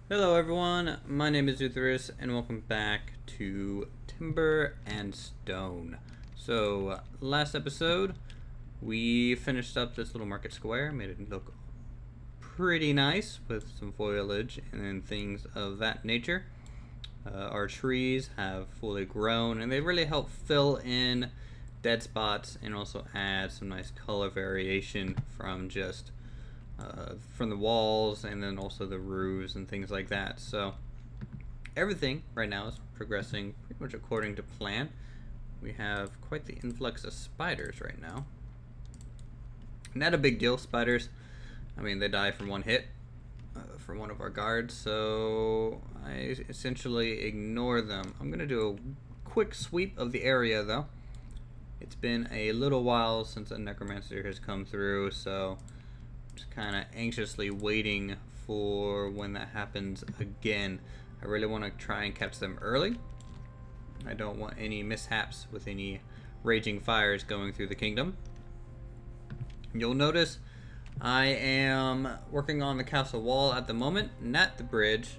Hello everyone, my name is Uthris and welcome back to Timber and Stone. So, last episode we finished up this little market square, made it look pretty nice with some foliage and things of that nature. Our trees have fully grown and they really help fill in dead spots and also add some nice color variation from just from the walls and then also the roofs and things like that. So everything right now is progressing pretty much according to plan. We have quite the influx of spiders right now. Not a big deal, spiders. I mean, they die from one hit from one of our guards, so I essentially ignore them. I'm going to do a quick sweep of the area though. It's been a little while since a necromancer has come through, so just kind of anxiously waiting for when that happens again. I really want to try and catch them early. I don't want any mishaps with any raging fires going through the kingdom. You'll notice I am working on the castle wall at the moment, not the bridge.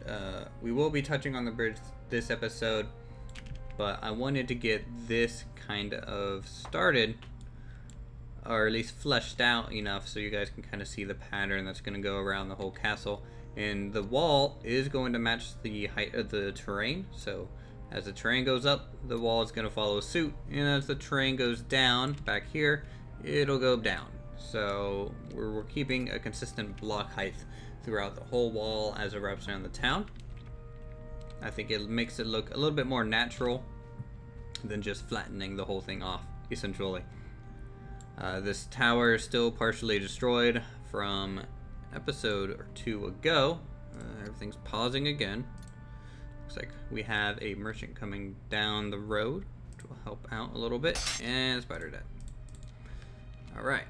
We will be touching on the bridge this episode, but I wanted to get this kind of started, or at least fleshed out enough so you guys can kind of see the pattern that's going to go around the whole castle. And the wall is going to match the height of the terrain, so as the terrain goes up, the wall is going to follow suit, and as the terrain goes down back here, it'll go down. So we're keeping a consistent block height throughout the whole wall as it wraps around the town. I think it makes it look a little bit more natural than just flattening the whole thing off, essentially. This tower is still partially destroyed from episode or two ago. Everything's pausing again. Looks like we have a merchant coming down the road to help out a little bit, and spider dead. Alright.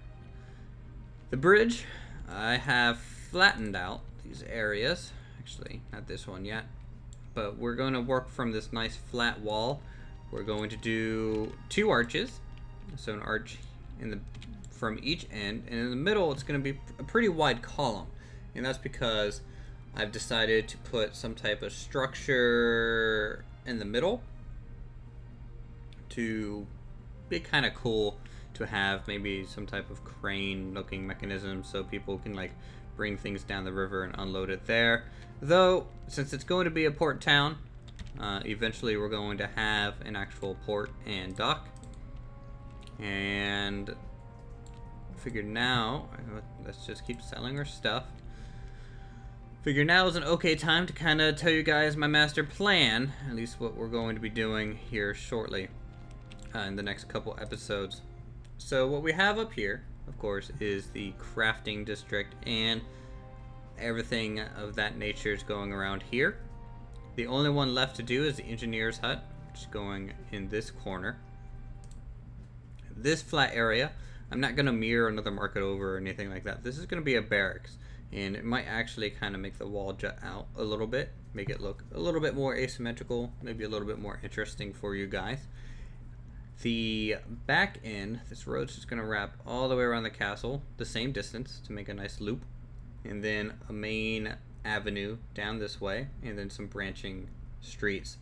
The bridge, I have flattened out these areas. Actually, not this one yet. But we're going to work from this nice flat wall. We're going to do 2 arches. So an arch from each end, and in the middle it's going to be a pretty wide column, and that's because I've decided to put some type of structure in the middle to be kind of cool to have, maybe some type of crane looking mechanism so people can like bring things down the river and unload it there. Though since it's going to be a port town, eventually we're going to have an actual port and dock. And figured now, let's just keep selling our stuff. Figured now is an okay time to kind of tell you guys my master plan, at least what we're going to be doing here shortly in the next couple episodes. So what we have up here, of course, is the crafting district, and everything of that nature is going around here. The only one left to do is the engineer's hut, which is going in this corner. This flat area, I'm not going to mirror another market over or anything like that. This is going to be a barracks, and it might actually kind of make the wall jut out a little bit, make it look a little bit more asymmetrical, maybe a little bit more interesting for you guys. The back end, this road's just going to wrap all the way around the castle, the same distance to make a nice loop, and then a main avenue down this way, and then some branching streets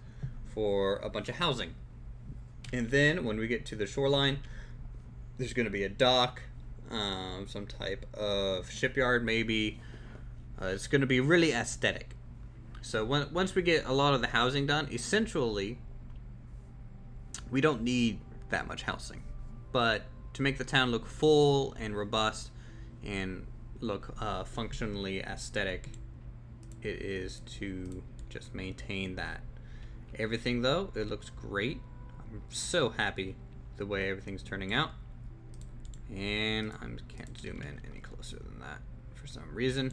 for a bunch of housing. And then when we get to the shoreline, there's going to be a dock, some type of shipyard maybe. It's going to be really aesthetic. So once we get a lot of the housing done, essentially, we don't need that much housing. But to make the town look full and robust and look functionally aesthetic, it is to just maintain that. Everything though, it looks great. I'm so happy the way everything's turning out. And I can't zoom in any closer than that for some reason.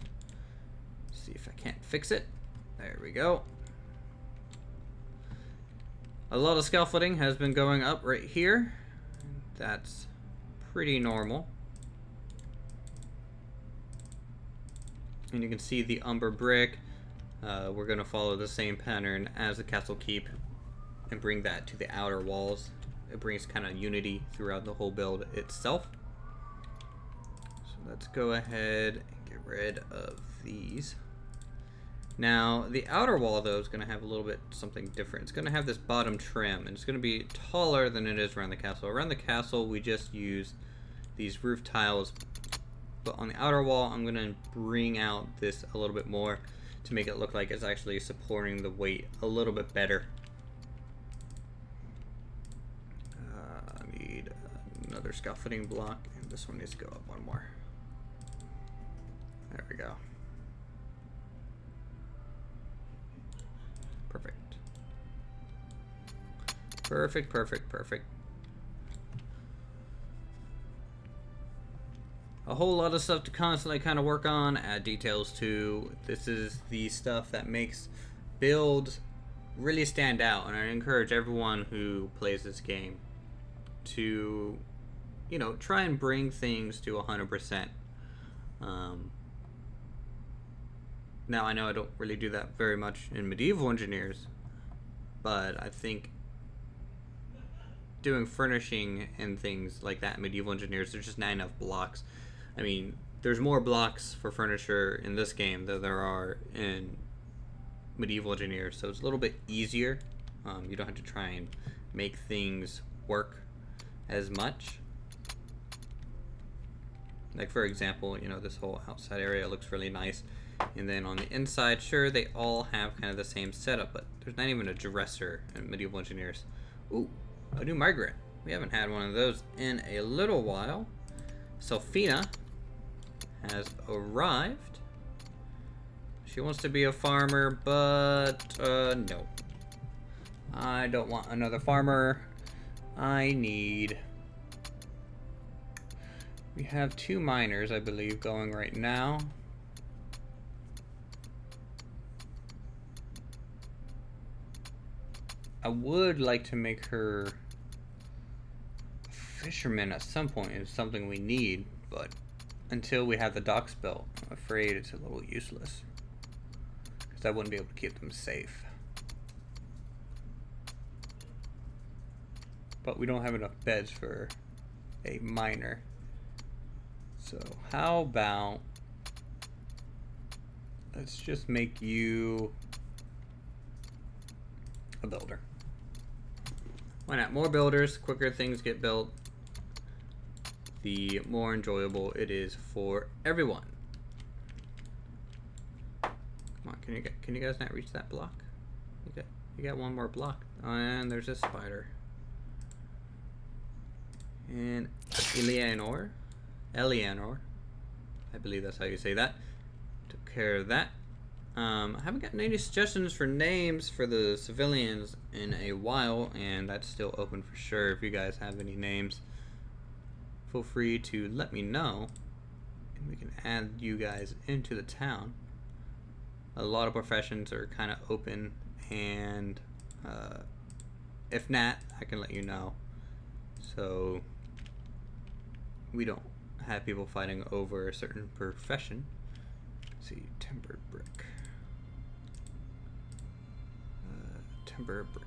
See if I can't fix it. There we go. A lot of scaffolding has been going up right here. That's pretty normal. And you can see the umber brick. We're going to follow the same pattern as the castle keep and bring that to the outer walls. It brings kind of unity throughout the whole build itself. So let's go ahead and get rid of these. Now, the outer wall, though, is going to have a little bit something different. It's going to have this bottom trim, and it's going to be taller than it is around the castle. Around the castle, we just use these roof tiles, but on the outer wall, I'm going to bring out this a little bit more to make it look like it's actually supporting the weight a little bit better. I need another scaffolding block, and this one needs to go up one more. There we go. Perfect. Perfect, perfect, perfect. A whole lot of stuff to constantly kind of work on, add details to. This is the stuff that makes builds really stand out, and I encourage everyone who plays this game to, you know, try and bring things to 100%. Now, I know I don't really do that very much in medieval engineers, but I think doing furnishing and things like that in medieval engineers, there's just not enough blocks. I mean, there's more blocks for furniture in this game than there are in medieval engineers, so it's a little bit easier. You don't have to try and make things work as much. Like, for example, you know, this whole outside area looks really nice. And then on the inside, sure, they all have kind of the same setup, but there's not even a dresser in medieval engineers. Ooh, a new migrant. We haven't had one of those in a little while. Sophina has arrived. She wants to be a farmer, but no. I don't want another farmer. We have 2 miners, I believe, going right now. I would like to make her a fisherman at some point. It's something we need, but until we have the docks built, I'm afraid it's a little useless, because I wouldn't be able to keep them safe. But we don't have enough beds for a miner. So how about, let's just make you a builder. Why not? More builders, quicker things get built, the more enjoyable it is for everyone. Come on, can you guys not reach that block? You got one more block. Oh, and there's a spider. And Eleanor, I believe that's how you say that. Took care of that. I haven't gotten any suggestions for names for the civilians in a while, and that's still open for sure. If you guys have any names, feel free to let me know, and we can add you guys into the town. A lot of professions are kind of open, and if not, I can let you know. So we don't have people fighting over a certain profession. Let's see, timber brick. Timber brick.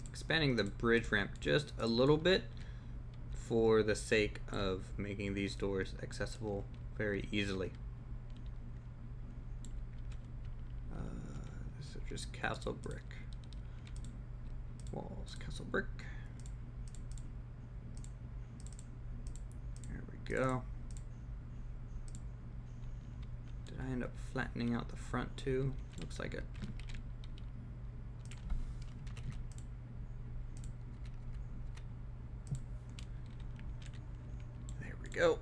Expanding the bridge ramp just a little bit for the sake of making these doors accessible very easily. This is just castle brick. Walls, castle brick. There we go. Did I end up flattening out the front too? Looks like it. There we go.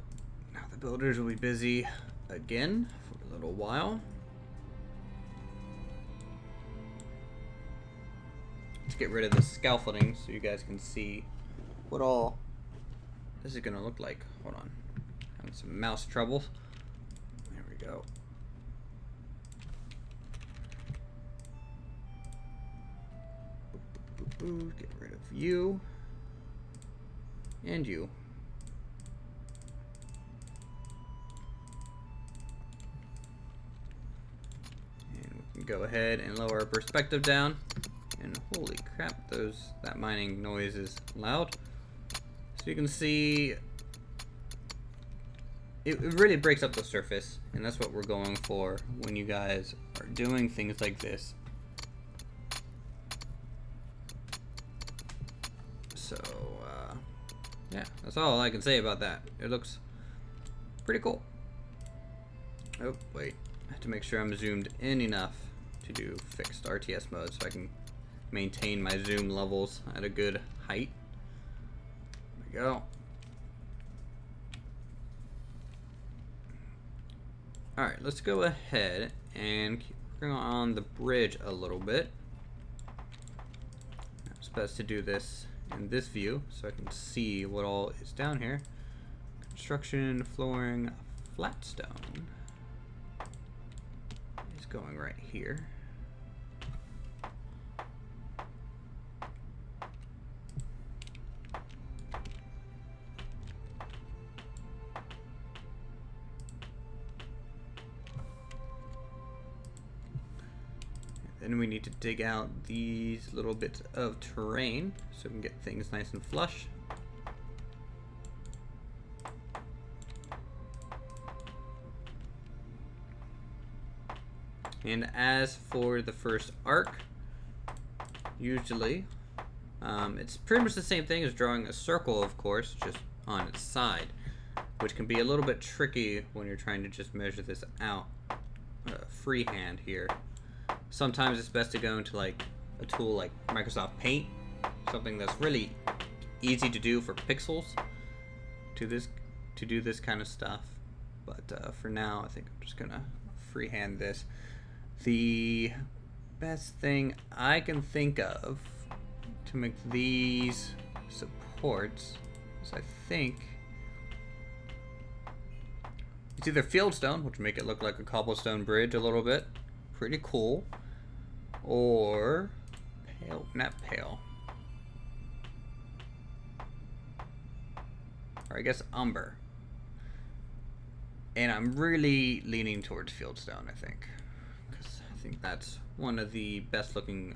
Now the builders will be busy again for a little while. Let's get rid of the scaffolding so you guys can see what all this is gonna look like. Hold on. Having some mouse troubles. There we go. Get rid of you. And you. And we can go ahead and lower our perspective down. And holy crap, that mining noise is loud. So you can see it really breaks up the surface, and that's what we're going for when you guys are doing things like this. So, yeah, that's all I can say about that. It looks pretty cool. Oh, wait. I have to make sure I'm zoomed in enough to do fixed RTS mode so I can maintain my zoom levels at a good height. There we go. Alright, let's go ahead and keep working on the bridge a little bit. It's best to do this in this view so I can see what all is down here. Construction, flooring, flat stone is going right here. Then we need to dig out these little bits of terrain so we can get things nice and flush. And as for the first arc, usually it's pretty much the same thing as drawing a circle, of course, just on its side, which can be a little bit tricky when you're trying to just measure this out freehand here. Sometimes it's best to go into like a tool like Microsoft Paint, something that's really easy to do for pixels to do this kind of stuff. But for now, I think I'm just gonna freehand this. The best thing I can think of to make these supports is, I think, it's either fieldstone, which would make it look like a cobblestone bridge a little bit, pretty cool, or pale, not pale, or I guess umber. And I'm really leaning towards fieldstone, I think, because I think that's one of the best looking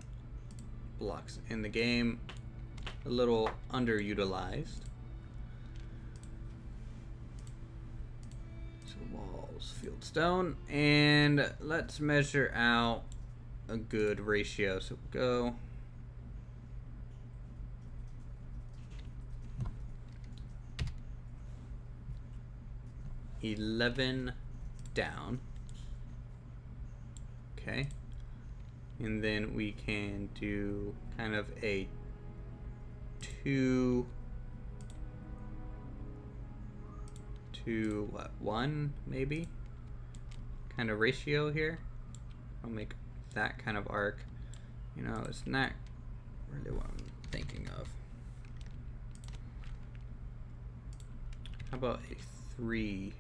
blocks in the game. A little underutilized. So walls, fieldstone, and let's measure out a good ratio. So we'll go 11 down. Okay. And then we can do kind of a 2 to what, 1 maybe kind of ratio here. I'll make that kind of arc. You know, it's not really what I'm thinking of. How about a 3?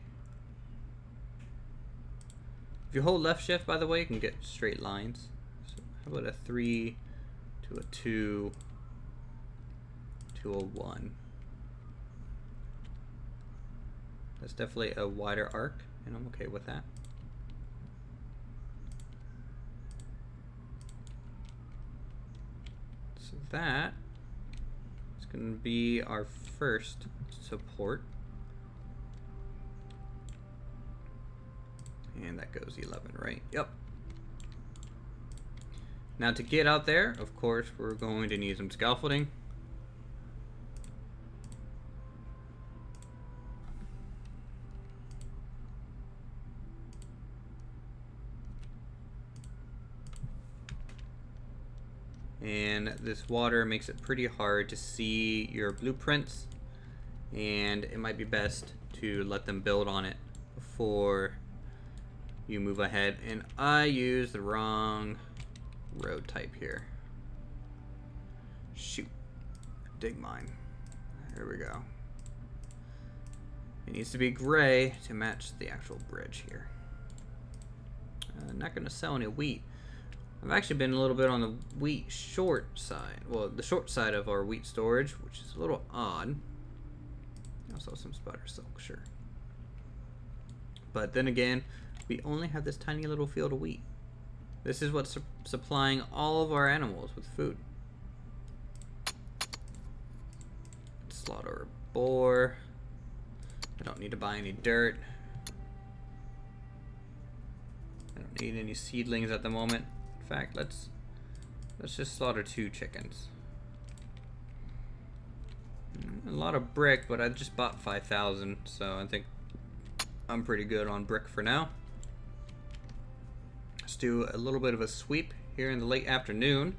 If you hold left shift, by the way, you can get straight lines. So how about a 3 to a 2 to a 1? That's definitely a wider arc, and I'm okay with that. So that is going to be our first support. And that goes 11, right? Yep. Now to get out there, of course, we're going to need some scaffolding. And this water makes it pretty hard to see your blueprints, and it might be best to let them build on it before you move ahead. And I used the wrong road type here. Shoot. Dig mine. There we go. It needs to be gray to match the actual bridge here. Not gonna sell any wheat. I've actually been a little bit on the wheat short side. Well, the short side of our wheat storage, which is a little odd. Also some spider silk, sure. But then again, we only have this tiny little field of wheat. This is what's supplying all of our animals with food. Slaughter a boar. I don't need to buy any dirt. I don't need any seedlings at the moment. In fact, let's just slaughter 2 chickens. A lot of brick, but I just bought 5,000, so I think I'm pretty good on brick for now. Let's do a little bit of a sweep here in the late afternoon.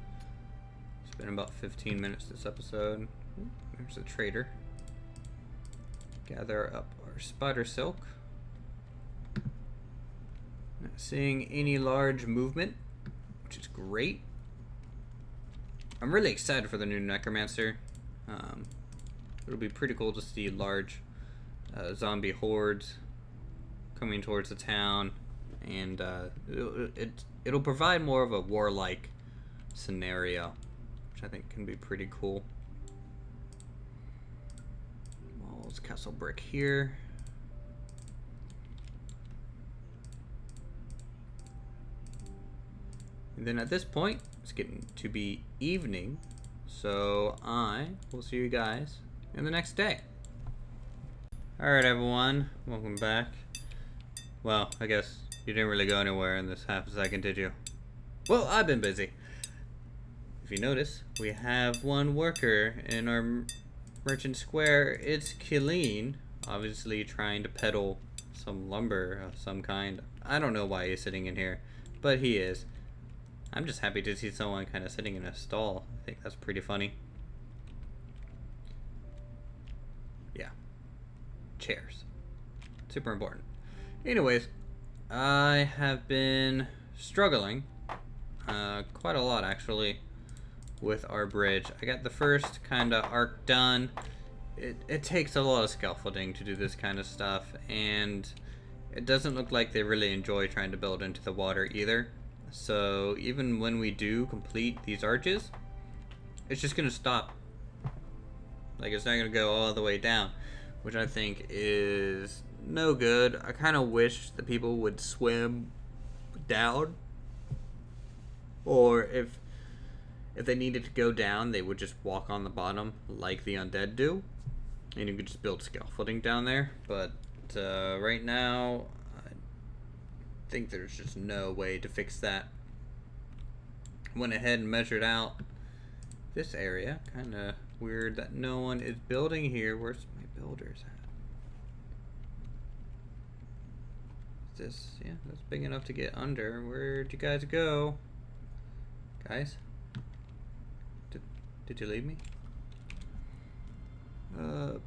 It's been about 15 minutes this episode. There's a trader. Gather up our spider silk. Not seeing any large movement, which is great. I'm really excited for the new necromancer. It'll be pretty cool to see large zombie hordes coming towards the town, and it'll provide more of a warlike scenario, which I think can be pretty cool. Walls, castle brick here. And then at this point, it's getting to be evening, so I will see you guys in the next day. Alright everyone, welcome back. Well, I guess you didn't really go anywhere in this half a second, did you? Well, I've been busy. If you notice, we have one worker in our merchant square. It's Killeen, obviously trying to peddle some lumber of some kind. I don't know why he's sitting in here, but he is. I'm just happy to see someone kind of sitting in a stall. I think that's pretty funny. Yeah. Chairs. Super important. Anyways, I have been struggling quite a lot actually with our bridge. I got the first kind of arc done. It takes a lot of scaffolding to do this kind of stuff, and it doesn't look like they really enjoy trying to build into the water either. So even when we do complete these arches, it's just gonna stop. Like, it's not gonna go all the way down, which I think is no good. I kind of wish the people would swim down, or if they needed to go down, they would just walk on the bottom like the undead do, and you could just build scaffolding down there. But right now, I think there's just no way to fix that. Went ahead and measured out this area. Kind of weird that no one is building here. Where's my builders at? This, yeah, that's big enough to get under. Where'd you guys go? Guys? Did you leave me?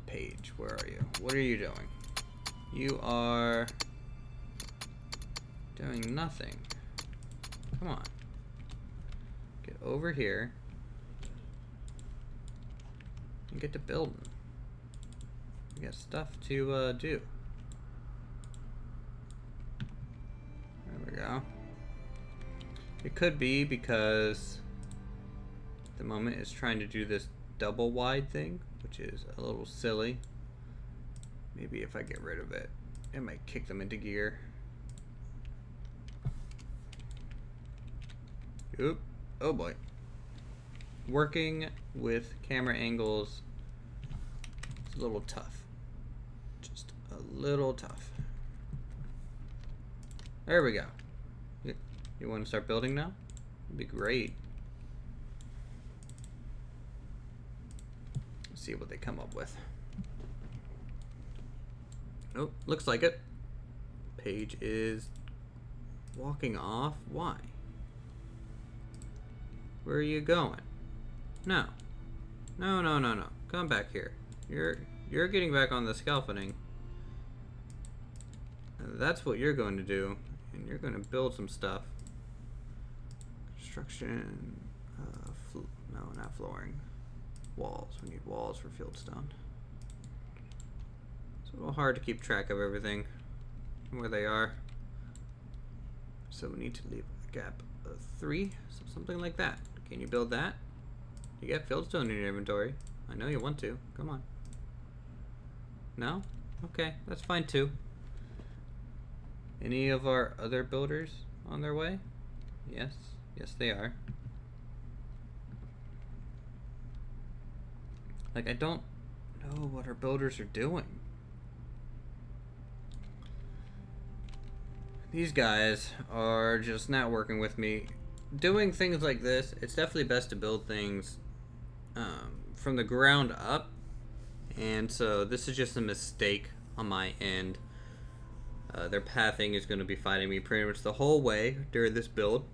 Paige, where are you? What are you doing? You are doing nothing. Come on. Get over here and get to building. We got stuff to do. There we go. It could be because at the moment it's trying to do this double wide thing, which is a little silly. Maybe if I get rid of it, it might kick them into gear. Oop. Oh boy. Working with camera angles is a little tough. Just a little tough. There we go. You want to start building now? It'd be great. Let's see what they come up with. Oh, looks like it. Paige is walking off. Why? Where are you going? No. No, no, no, no. Come back here. You're getting back on the scaffolding. That's what you're going to do. And you're going to build some stuff. Construction. No, not flooring. Walls. We need walls for fieldstone. It's a little hard to keep track of everything and where they are. So we need to leave a gap of 3. So something like that. Can you build that? You got fieldstone in your inventory. I know you want to. Come on. No? Okay, that's fine too. Any of our other builders on their way? Yes. Yes, they are. Like, I don't know what our builders are doing. these guys are just not working with me. Doing things like this, it's definitely best to build things from the ground up. And so this is just a mistake on my end. Their pathing is going to be fighting me pretty much the whole way during this build.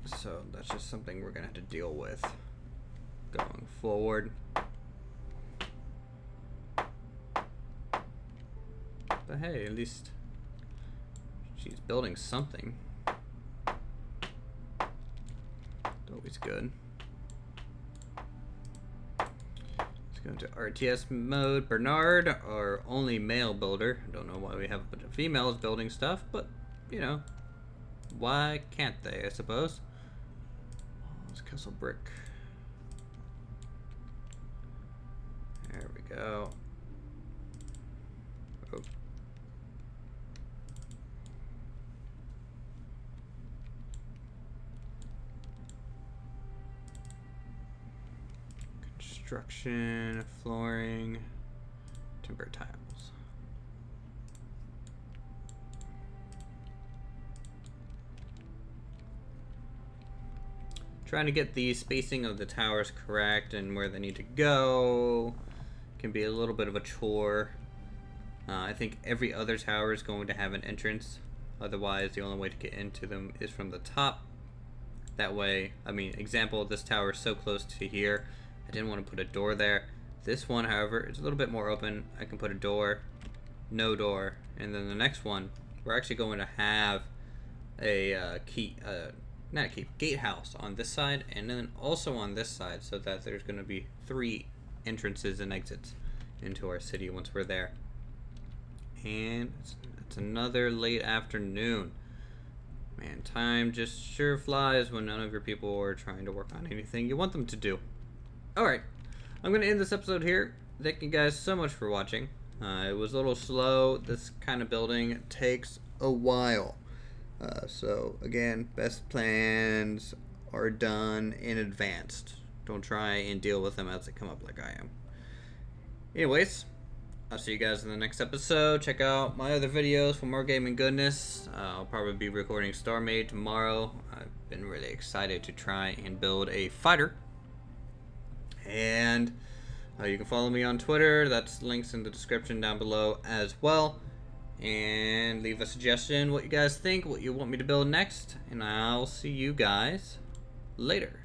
So that's just something we're going to have to deal with going forward. But hey, at least she's building something. Always good. Let's go into RTS mode. Bernard, our only male builder. I don't know why we have a bunch of females building stuff, but you know, why can't they, I suppose? Let's castle brick. There we go. Oh. Construction, flooring, timber tiles. Trying to get the spacing of the towers correct and where they need to go can be a little bit of a chore. I think every other tower is going to have an entrance. Otherwise, the only way to get into them is from the top. That way, I mean, example, this tower is so close to here, I didn't want to put a door there. This one, however, is a little bit more open. I can put a door, no door, and then the next one, we're actually going to have a gatehouse on this side, and then also on this side, so that there's going to be 3 entrances and exits into our city once we're there. And it's another late afternoon. Man, time just sure flies when none of your people are trying to work on anything you want them to do. Alright, I'm going to end this episode here. Thank you guys so much for watching. It was a little slow. This kind of building takes a while. So, again, best plans are done in advance. Don't try and deal with them as they come up like I am. Anyways, I'll see you guys in the next episode. Check out my other videos for more gaming goodness. I'll probably be recording StarMade tomorrow. I've been really excited to try and build a fighter. And you can follow me on Twitter. That's links in the description down below as well. And leave a suggestion what you guys think, what you want me to build next. And I'll see you guys later.